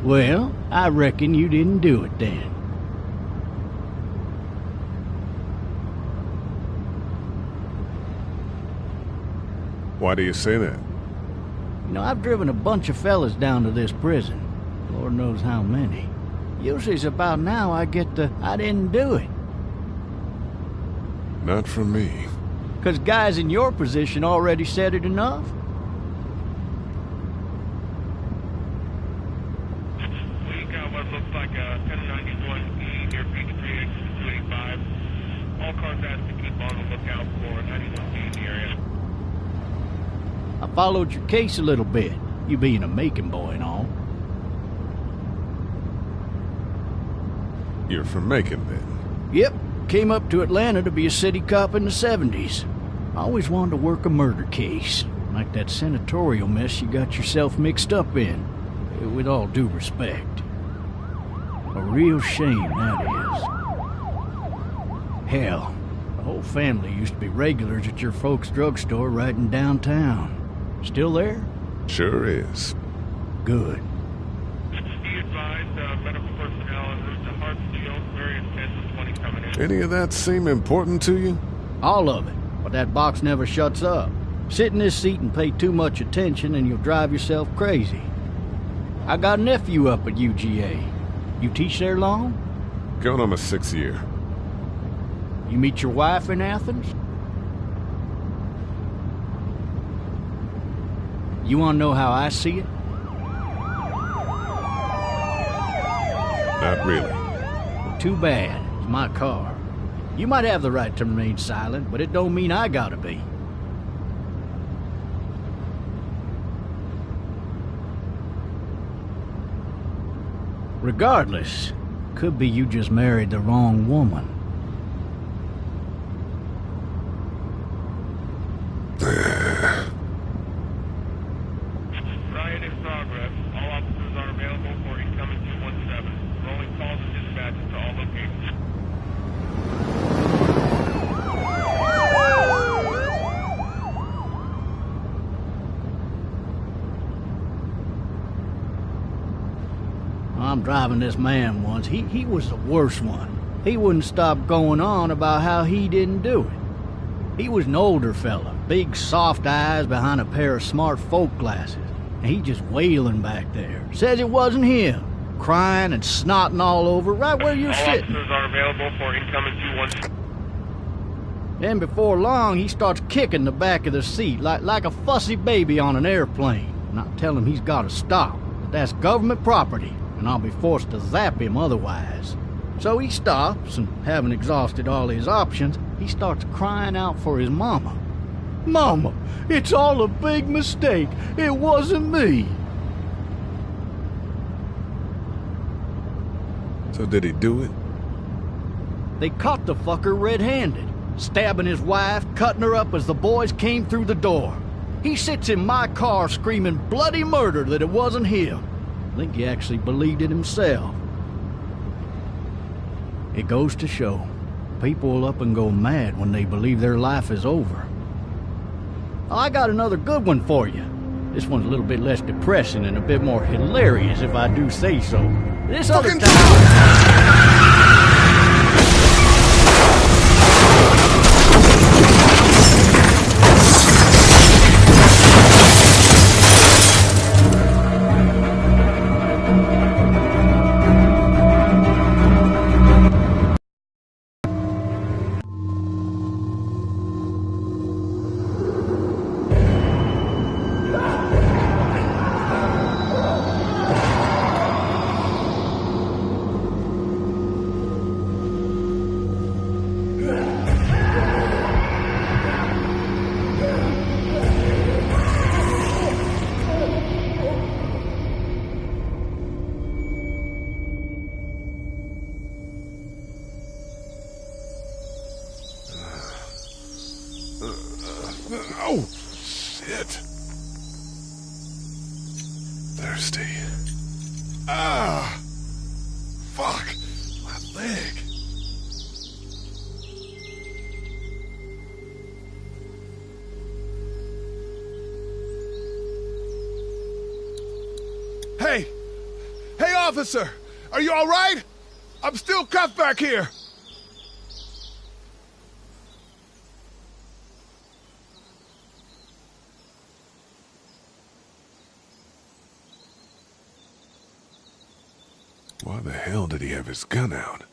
Well, I reckon you didn't do it then. Why do you say that? You know, I've driven a bunch of fellas down to this prison. Lord knows how many. Usually it's about now I get the, I didn't do it. Not for me. 'Cause guys in your position already said it enough. We got what looks like a 1091E near Peachtree exit 285. All cars asked to keep on the lookout for 91E in the area. I followed your case a little bit, you being a Macon boy and all. You're from Macon, then? Yep, came up to Atlanta to be a city cop in the 70s. I always wanted to work a murder case, like that senatorial mess you got yourself mixed up in. With all due respect. A real shame, that is. Hell, the whole family used to be regulars at your folks' drugstore right in downtown. Still there? Sure is. Good. Be advised, medical personnel and route to Hartsfield, very intense with 20 coming in. Any of that seem important to you? All of it. But that box never shuts up. Sit in this seat and pay too much attention and you'll drive yourself crazy. I got a nephew up at UGA. You teach there long? Going on my 6th year. You meet your wife in Athens? You want to know how I see it? Not really. Too bad. It's my car. You might have the right to remain silent, but it don't mean I gotta be. Regardless, could be you just married the wrong woman. Riot in progress. All officers are available for incoming 217. Rolling calls and dispatches to all locations. I'm driving this man once. He was the worst one. He wouldn't stop going on about how he didn't do it. He was an older fella, big soft eyes behind a pair of smart folk glasses. And he just wailing back there. Says it wasn't him. Crying and snotting all over right where you're All sitting. officers are available for incoming 217. Then before long, he starts kicking the back of the seat like a fussy baby on an airplane. And I tell him he's got to stop. That that's government property, and I'll be forced to zap him otherwise. So he stops, and having exhausted all his options, he starts crying out for his mama. Mama, it's all a big mistake. It wasn't me. So did he do it? They caught the fucker red-handed, stabbing his wife, cutting her up as the boys came through the door. He sits in my car screaming bloody murder that it wasn't him. I think he actually believed it himself. It goes to show, people will up and go mad when they believe their life is over. Oh, I got another good one for you. This one's a little bit less depressing and a bit more hilarious, if I do say so. This other time... Oh, shit. Thirsty. Ah! Fuck! My leg. Hey! Hey, Officer, are you all right? I'm still cuffed back here. Why the hell did he have his gun out?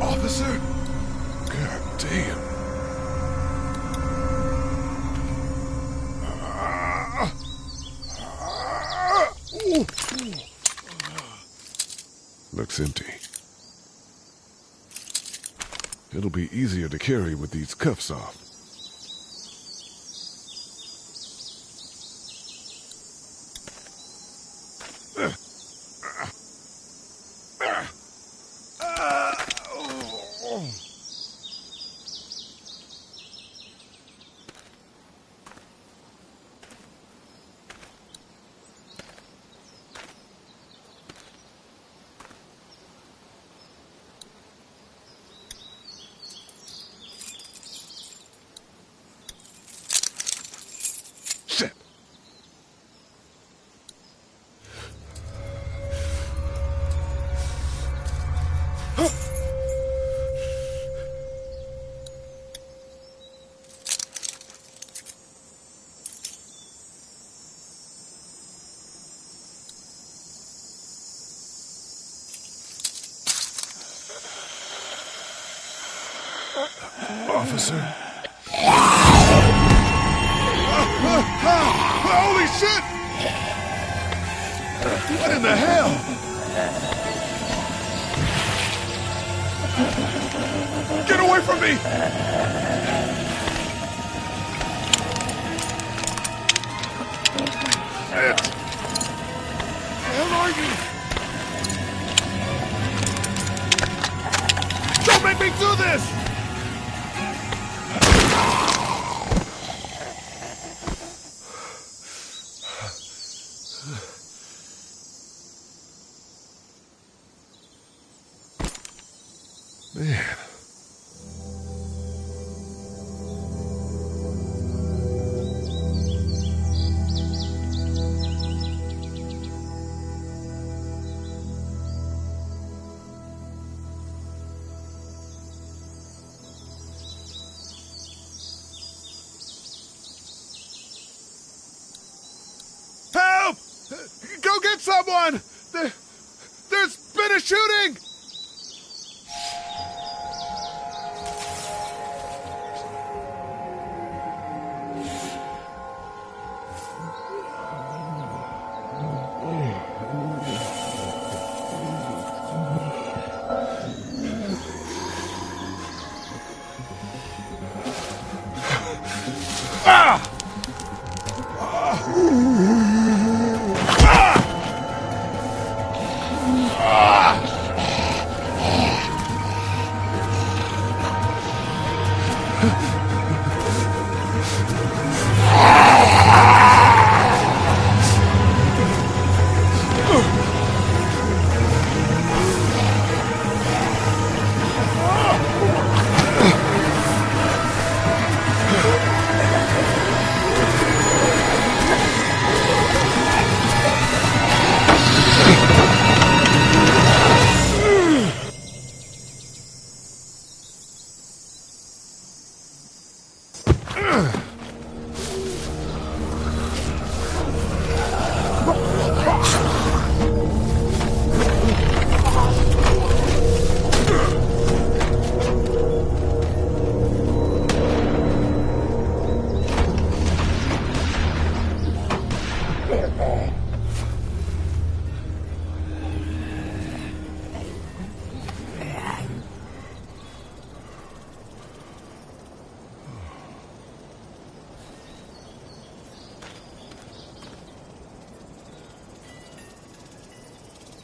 Officer? God damn. Looks empty. It'll be easier to carry with these cuffs off. Shit. Officer? Holy shit! What in the hell? Get away from me! Shit! Where are you? Don't make me do this! Man. Help! Go get someone! There's been a shooting!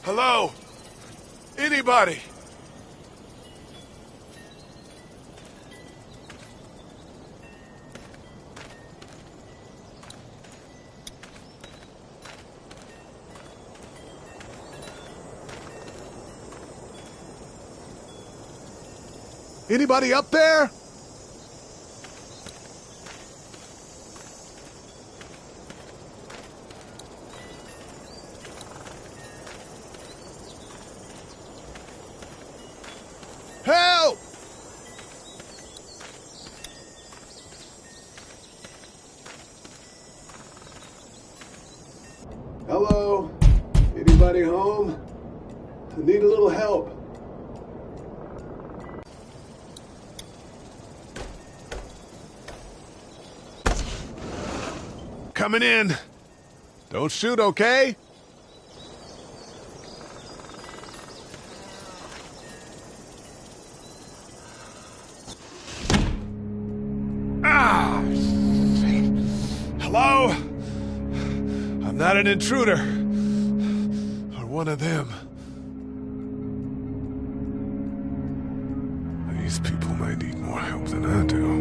Hello? Anybody? Anybody up there? Help! Hello? Anybody home? I need a little help. Coming in. Don't shoot, okay? Ah! Shit. Hello? I'm not an intruder. Or one of them. These people might need more help than I do.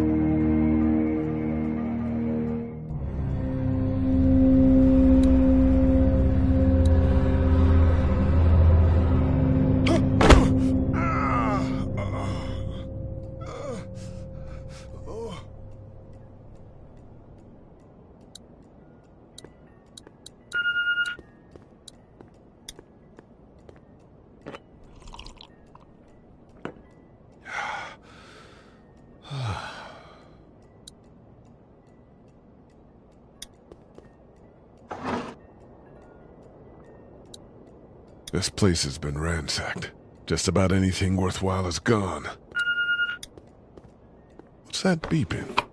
This place has been ransacked. Just about anything worthwhile is gone. What's that beeping?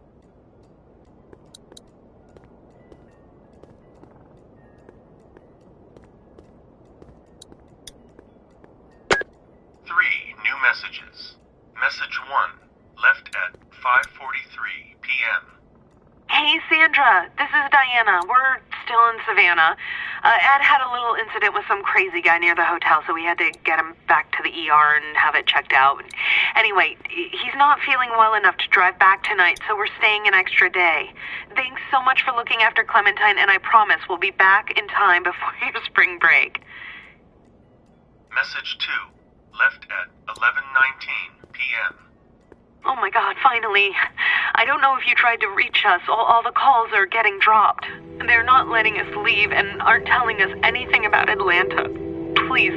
New messages. Message 1, left at 5:43 p.m. Hey, Sandra, this is Diana. We're still in Savannah. Ed had a little incident with some crazy guy near the hotel, so we had to get him back to the ER and have it checked out. Anyway, he's not feeling well enough to drive back tonight, so we're staying an extra day. Thanks so much for looking after Clementine, and I promise we'll be back in time before your spring break. Message 2, left at 11:19 p.m. Oh my God, finally. I don't know if you tried to reach us. All the calls are getting dropped. They're not letting us leave and aren't telling us anything about Atlanta. Please,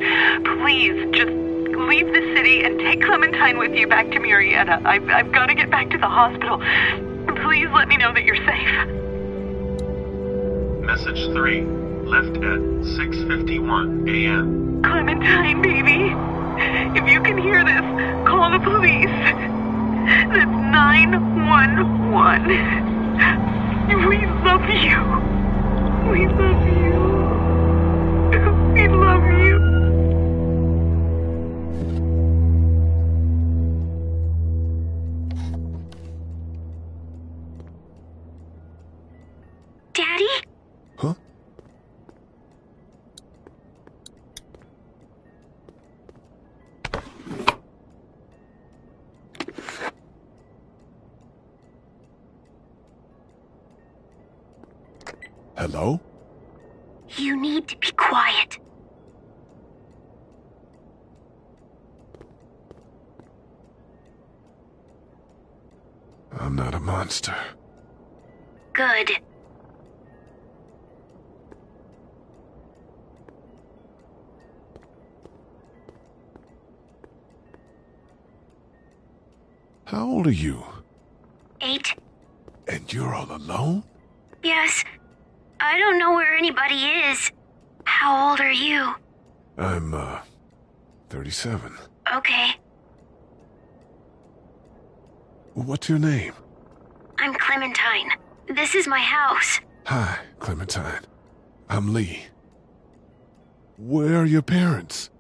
just leave the city and take Clementine with you back to Murrieta. I've got to get back to the hospital. Please let me know that you're safe. Message 3, left at 6:51 a.m. Clementine, baby. If you can hear this, call the police. That's 911. We love you. We love you. We love you. Daddy? Huh? Hello? You need to be quiet. I'm not a monster. Good. How old are you? 8? And you're all alone? Yes. I don't know where anybody is. How old are you? I'm, 37. Okay. What's your name? I'm Clementine. This is my house. Hi, Clementine. I'm Lee. Where are your parents?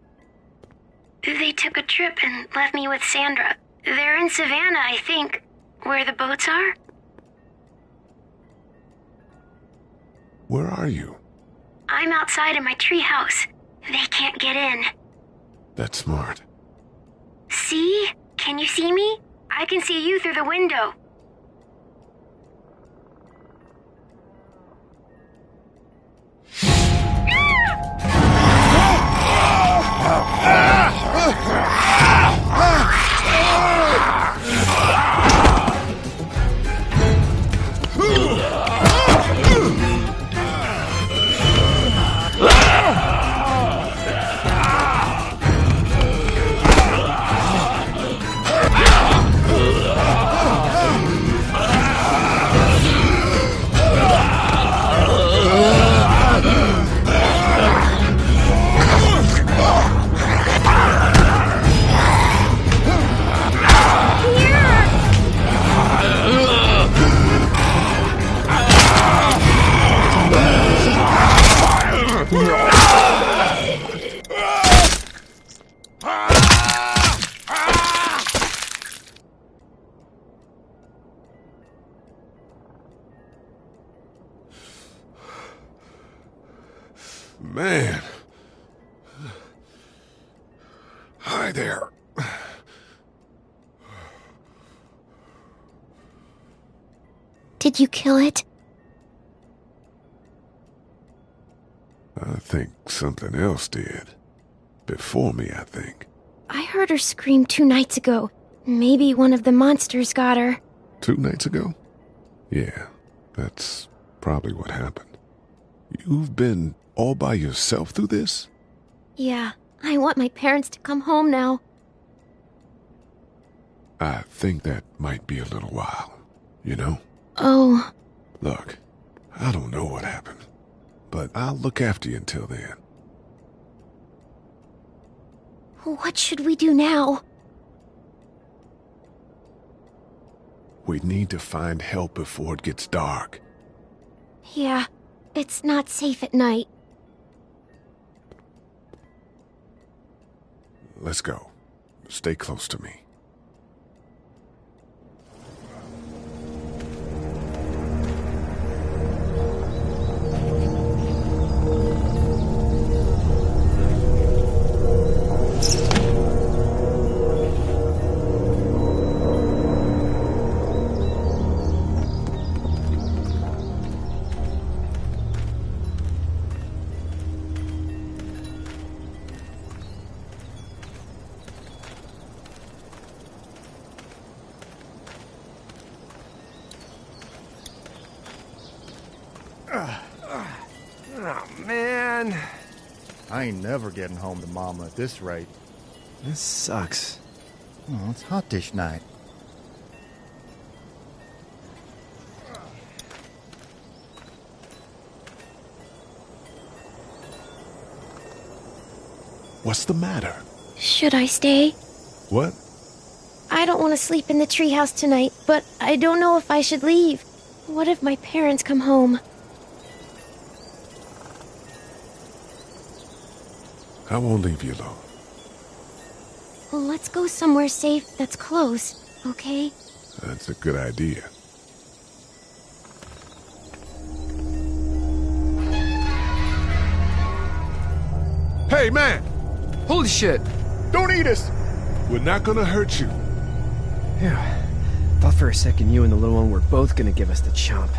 They took a trip and left me with Sandra. They're in Savannah, I think. Where the boats are? Where are you? I'm outside in my treehouse. They can't get in. That's smart. See? Can you see me? I can see you through the window. Man. Hi there. Did you kill it? I think something else did. Before me, I think. I heard her scream 2 nights ago. Maybe one of the monsters got her. 2 nights ago? Yeah, that's probably what happened. You've been all by yourself through this? Yeah, I want my parents to come home now. I think that might be a little while, you know? Oh. Look, I don't know what happened, but I'll look after you until then. What should we do now? We need to find help before it gets dark. Yeah, it's not safe at night. Let's go. Stay close to me. Oh, man. I ain't never getting home to Mama at this rate. This sucks. Oh, it's hot dish night. What's the matter? Should I stay? What? I don't want to sleep in the treehouse tonight, but I don't know if I should leave. What if my parents come home? I won't leave you alone. Well, let's go somewhere safe that's close, okay? That's a good idea. Hey, man! Holy shit! Don't eat us! We're not gonna hurt you. Yeah. Thought for a second you and the little one were both gonna give us the chomp.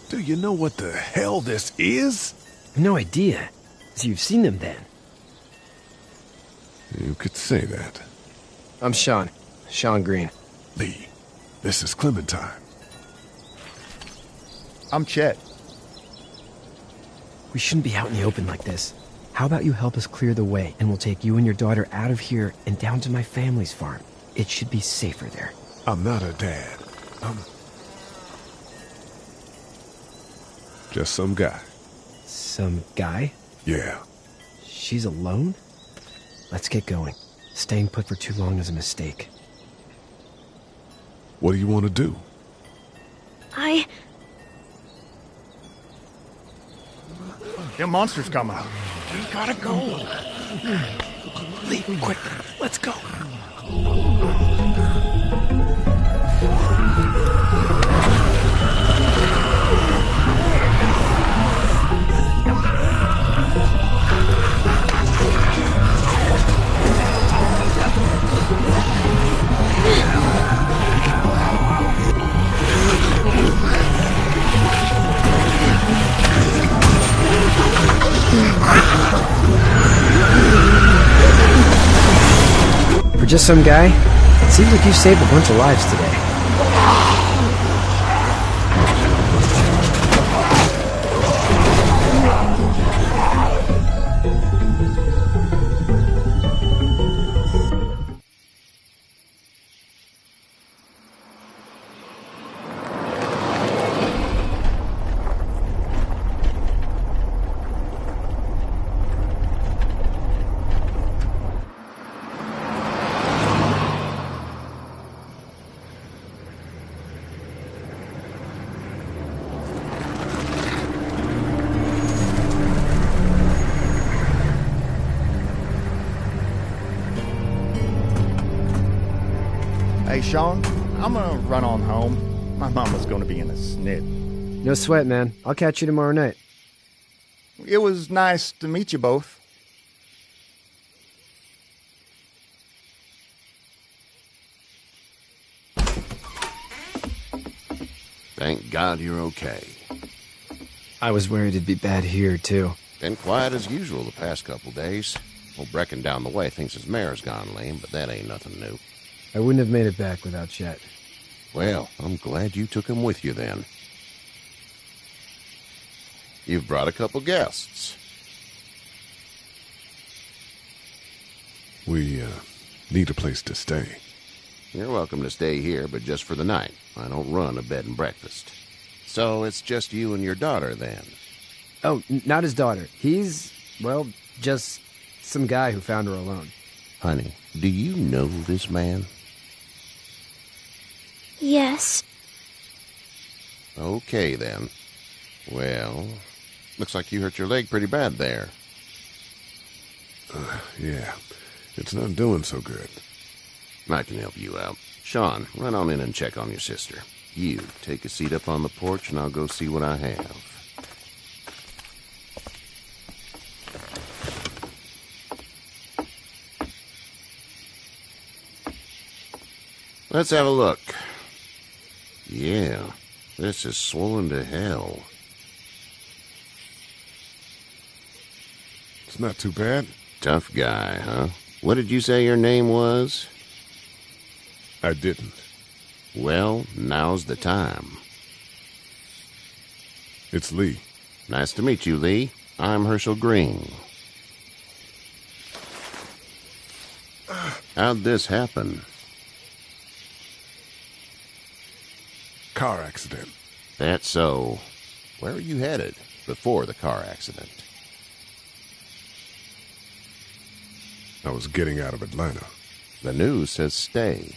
Do you know what the hell this is? No idea. So you've seen them then? You could say that. I'm Sean. Sean Green. Lee, this is Clementine. I'm Chet. We shouldn't be out in the open like this. How about you help us clear the way, and we'll take you and your daughter out of here and down to my family's farm. It should be safer there. I'm not a dad. I'm just some guy. Some guy? Yeah. She's alone? Let's get going. Staying put for too long is a mistake. What do you want to do? Them monsters coming. We gotta go. Leave, quick. Let's go. just some guy, it seems like you saved a bunch of lives today. Hey, Sean, I'm gonna run on home. My mama's gonna be in a snit. No sweat, man. I'll catch you tomorrow night. It was nice to meet you both. Thank God you're okay. I was worried it'd be bad here, too. Been quiet as usual the past couple days. Old Brecken down the way thinks his mare's gone lame, but that ain't nothing new. I wouldn't have made it back without Chet. Well, I'm glad you took him with you then. You've brought a couple guests. We, need a place to stay. You're welcome to stay here, but just for the night. I don't run a bed and breakfast. So it's just you and your daughter, then? Oh, not his daughter. He's, well, just some guy who found her alone. Honey, do you know this man? Yes. Okay, then. Well, looks like you hurt your leg pretty bad there. Yeah. It's not doing so good. I can help you out. Sean, run on in and check on your sister. You, take a seat up on the porch and I'll go see what I have. Let's have a look. Yeah, this is swollen to hell. It's not too bad. Tough guy, huh? What did you say your name was? I didn't. Well, now's the time. It's Lee. Nice to meet you, Lee. I'm Herschel Green. How'd this happen? Car accident. That's so. Where were you headed before the car accident? I was getting out of Atlanta. The news says stay.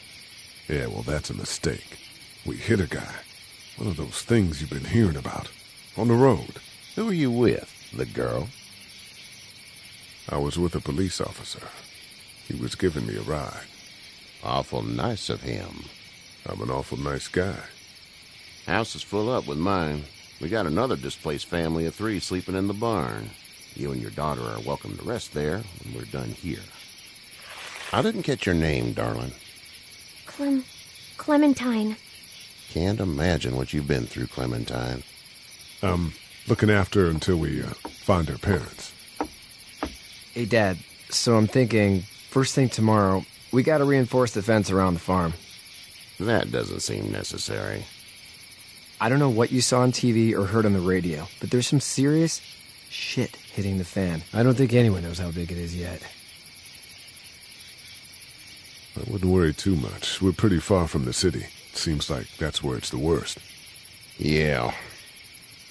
Yeah, well, that's a mistake. We hit a guy. One of those things you've been hearing about. On the road. Who are you with? The girl? I was with a police officer. He was giving me a ride. Awful nice of him. I'm an awful nice guy. House is full up with mine. We got another displaced family of 3 sleeping in the barn. You and your daughter are welcome to rest there when we're done here. I didn't catch your name, darling. Clementine. Can't imagine what you've been through, Clementine. Looking after her until we find her parents. Hey, Dad, so I'm thinking, first thing tomorrow, we gotta reinforce the fence around the farm. That doesn't seem necessary. I don't know what you saw on TV or heard on the radio, but there's some serious shit hitting the fan. I don't think anyone knows how big it is yet. I wouldn't worry too much. We're pretty far from the city. Seems like that's where it's the worst. Yeah.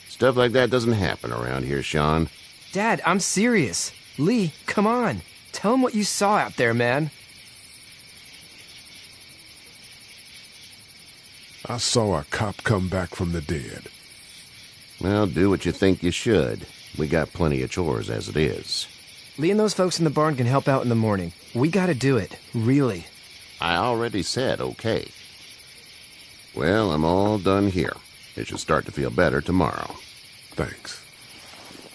Stuff like that doesn't happen around here, Sean. Dad, I'm serious. Lee, come on. Tell him what you saw out there, man. I saw a cop come back from the dead. Well, do what you think you should. We got plenty of chores as it is. Lee and those folks in the barn can help out in the morning. We gotta do it. Really. I already said okay. Well, I'm all done here. It should start to feel better tomorrow. Thanks.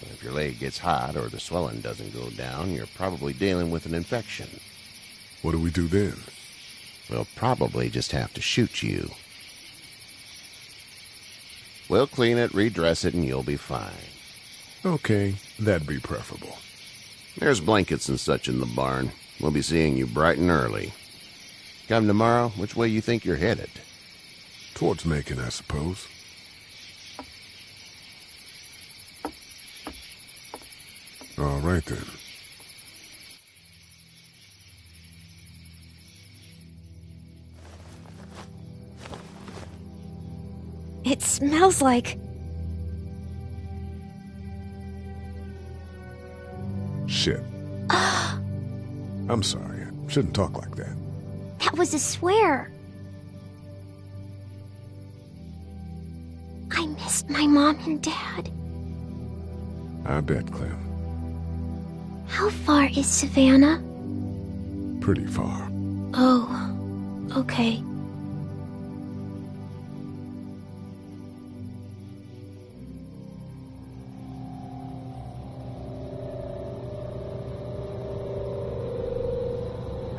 If your leg gets hot or the swelling doesn't go down, you're probably dealing with an infection. What do we do then? We'll probably just have to shoot you. We'll clean it, redress it, and you'll be fine. Okay, that'd be preferable. There's blankets and such in the barn. We'll be seeing you bright and early. Come tomorrow, which way you think you're headed? Towards Macon, I suppose. All right, then. It smells like... Shit. I'm sorry. I shouldn't talk like that. That was a swear. I missed my mom and dad. I bet, Clem. How far is Savannah? Pretty far. Oh, okay.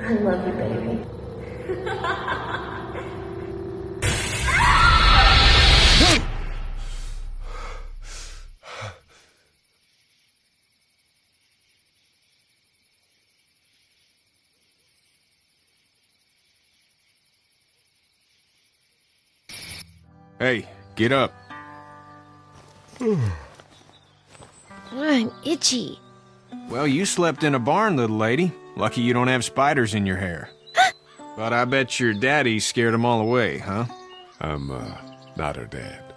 I love you, baby. Hey, get up. I'm itchy. Well, you slept in a barn, little lady. Lucky you don't have spiders in your hair. But I bet your daddy scared them all away, huh? I'm, not her dad.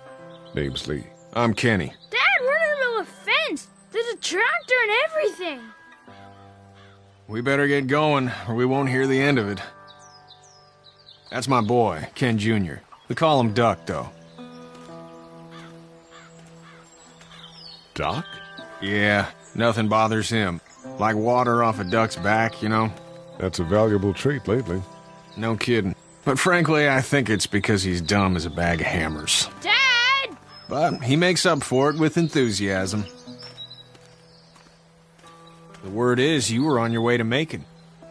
Name's Lee. I'm Kenny. Dad, we're in the middle of a fence. There's a tractor and everything. We better get going, or we won't hear the end of it. That's my boy, Ken Jr. We call him Duck, though. Doc? Yeah, nothing bothers him. Like water off a duck's back, you know? That's a valuable trait lately. No kidding. But frankly, I think it's because he's dumb as a bag of hammers. Dad! But he makes up for it with enthusiasm. The word is you were on your way to Macon.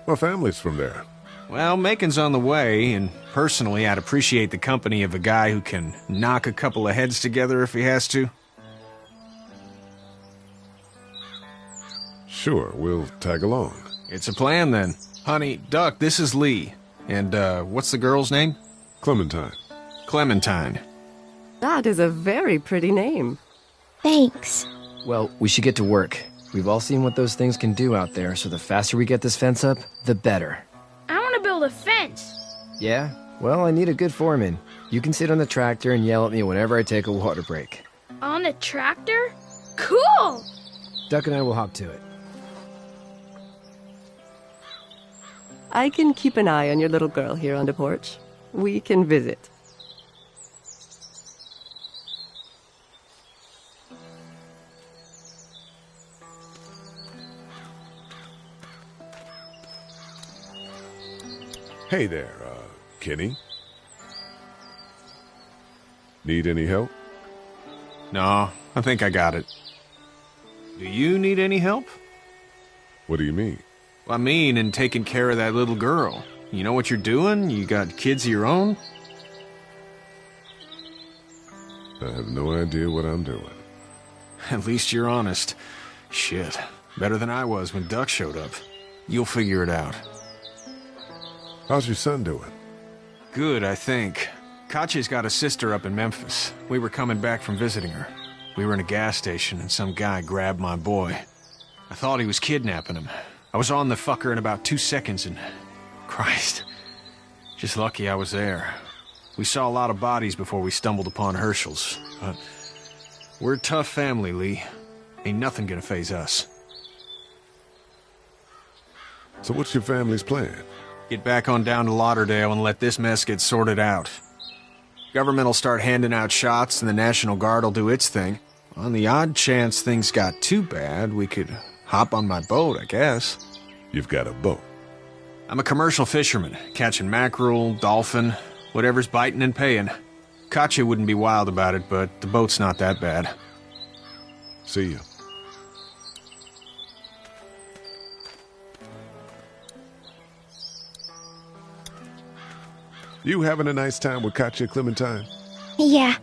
My family's from there. Well, Macon's on the way, and personally, I'd appreciate the company of a guy who can knock a couple of heads together if he has to. Sure, we'll tag along. It's a plan, then. Honey, Duck, this is Lee. And, what's the girl's name? Clementine. Clementine. That is a very pretty name. Thanks. Well, we should get to work. We've all seen what those things can do out there, so the faster we get this fence up, the better. I want to build a fence. Yeah? Well, I need a good foreman. You can sit on the tractor and yell at me whenever I take a water break. On the tractor? Cool! Duck and I will hop to it. I can keep an eye on your little girl here on the porch. We can visit. Hey there, Kenny. Need any help? No, I think I got it. Do you need any help? What do you mean? I mean, in taking care of that little girl. You know what you're doing? You got kids of your own? I have no idea what I'm doing. At least you're honest. Shit. Better than I was when Duck showed up. You'll figure it out. How's your son doing? Good, I think. Katya's got a sister up in Memphis. We were coming back from visiting her. We were in a gas station and some guy grabbed my boy. I thought he was kidnapping him. I was on the fucker in about 2 seconds and... Christ. Just lucky I was there. We saw a lot of bodies before we stumbled upon Hershel's. But we're a tough family, Lee. Ain't nothing gonna faze us. So what's your family's plan? Get back on down to Lauderdale and let this mess get sorted out. Government will start handing out shots and the National Guard will do its thing. On the odd chance things got too bad, we could hop on my boat, I guess. You've got a boat? I'm a commercial fisherman, catching mackerel, dolphin, whatever's biting and paying. Katya wouldn't be wild about it, but the boat's not that bad. See you. You having a nice time with Katya, Clementine? Yeah.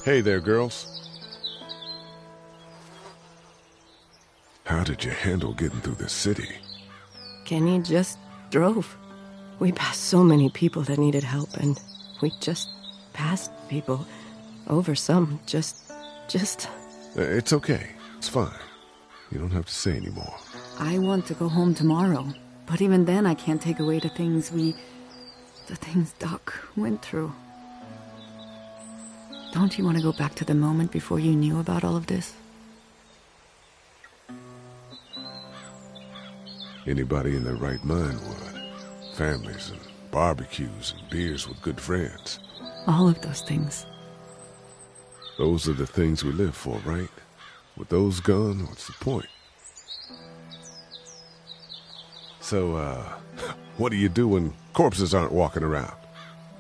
Hey there, girls. How did you handle getting through the city? Kenny just drove. We passed so many people that needed help, and we just passed people over some. Just... It's okay. It's fine. You don't have to say anymore. I want to go home tomorrow, but even then I can't take away the things Doc went through. Don't you want to go back to the moment before you knew about all of this? Anybody in their right mind would. Families and barbecues and beers with good friends. All of those things. Those are the things we live for, right? With those gone, what's the point? So, what do you do when corpses aren't walking around?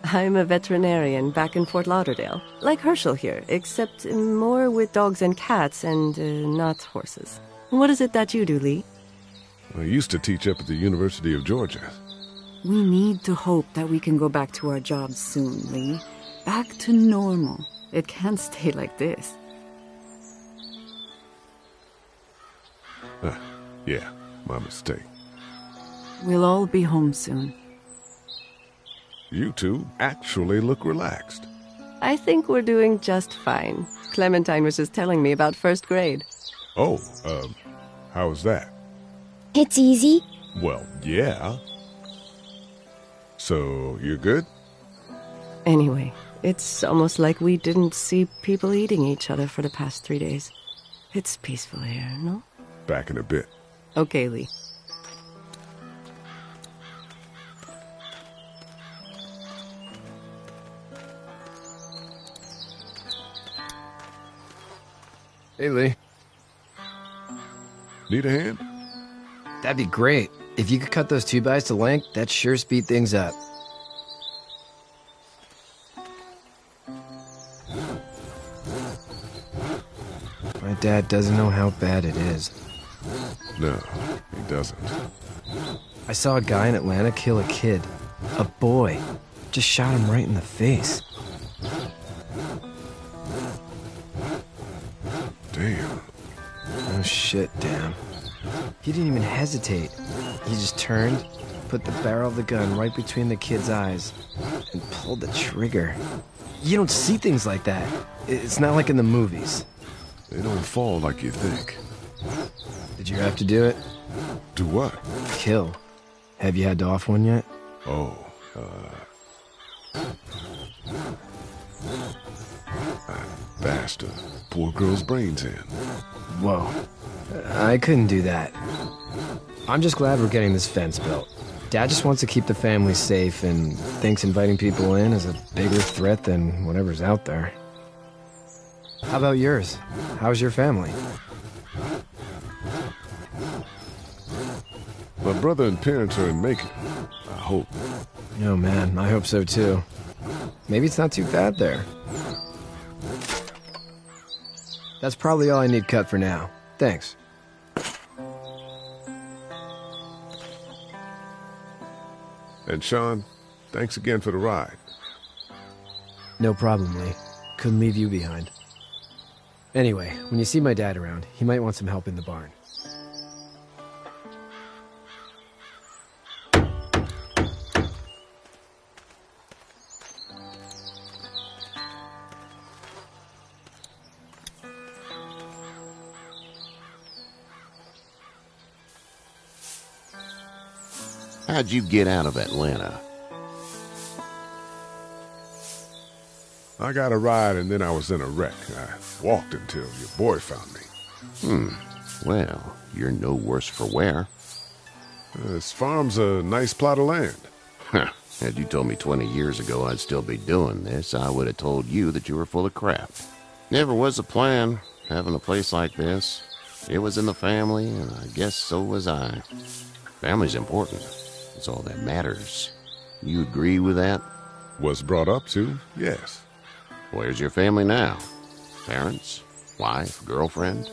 I'm a veterinarian back in Fort Lauderdale. Like Herschel here, except more with dogs and cats and not horses. What is it that you do, Lee? I used to teach up at the University of Georgia. We need to hope that we can go back to our jobs soon, Lee. Back to normal. It can't stay like this. Yeah, my mistake. We'll all be home soon. You two actually look relaxed. I think we're doing just fine. Clementine was just telling me about first grade. Oh, how was that? It's easy. Well, yeah. So, you're good? Anyway, it's almost like we didn't see people eating each other for the past 3 days. It's peaceful here, no? Back in a bit. Okay, Lee. Hey, Lee. Need a hand? That'd be great. If you could cut those 2x to length, that'd sure speed things up. My dad doesn't know how bad it is. No, he doesn't. I saw a guy in Atlanta kill a kid. A boy. Just shot him right in the face. Damn. Oh shit, damn. He didn't even hesitate. He just turned, put the barrel of the gun right between the kid's eyes, and pulled the trigger. You don't see things like that. It's not like in the movies. They don't fall like you think. Did you have to do it? Do what? Kill. Have you had to off one yet? Oh, I bashed a poor girl's brains in. Whoa. I couldn't do that. I'm just glad we're getting this fence built. Dad just wants to keep the family safe and thinks inviting people in is a bigger threat than whatever's out there. How about yours? How's your family? My brother and parents are in Macon. I hope. Oh man, I hope so too. Maybe it's not too bad there. That's probably all I need cut for now. Thanks. And Sean, thanks again for the ride. No problem, Lee. Couldn't leave you behind. Anyway, when you see my dad around, he might want some help in the barn. How'd you get out of Atlanta? I got a ride and then I was in a wreck. I walked until your boy found me. Well, you're no worse for wear. This farm's a nice plot of land. Had you told me 20 years ago I'd still be doing this, I would have told you that you were full of crap. Never was a plan, having a place like this. It was in the family, and I guess so was I. Family's important. It's all that matters. You agree with that? Was brought up to, yes. Where's your family now? Parents? Wife? Girlfriend?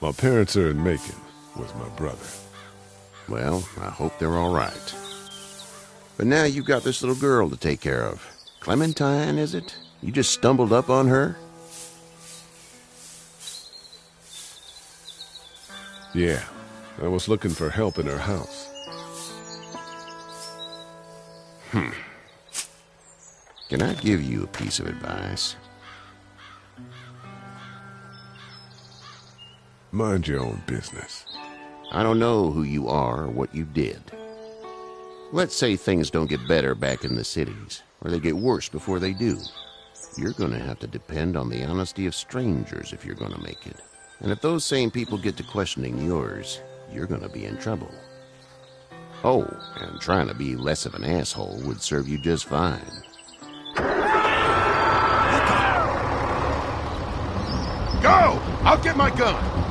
My parents are in Macon with my brother. Well, I hope they're all right. But now you've got this little girl to take care of. Clementine, is it? You just stumbled up on her? Yeah, I was looking for help in her house. Can I give you a piece of advice? Mind your own business. I don't know who you are or what you did. Let's say things don't get better back in the cities, or they get worse before they do. You're gonna have to depend on the honesty of strangers if you're gonna make it. And if those same people get to questioning yours, you're gonna be in trouble. Oh, and trying to be less of an asshole would serve you just fine. Go! I'll get my gun!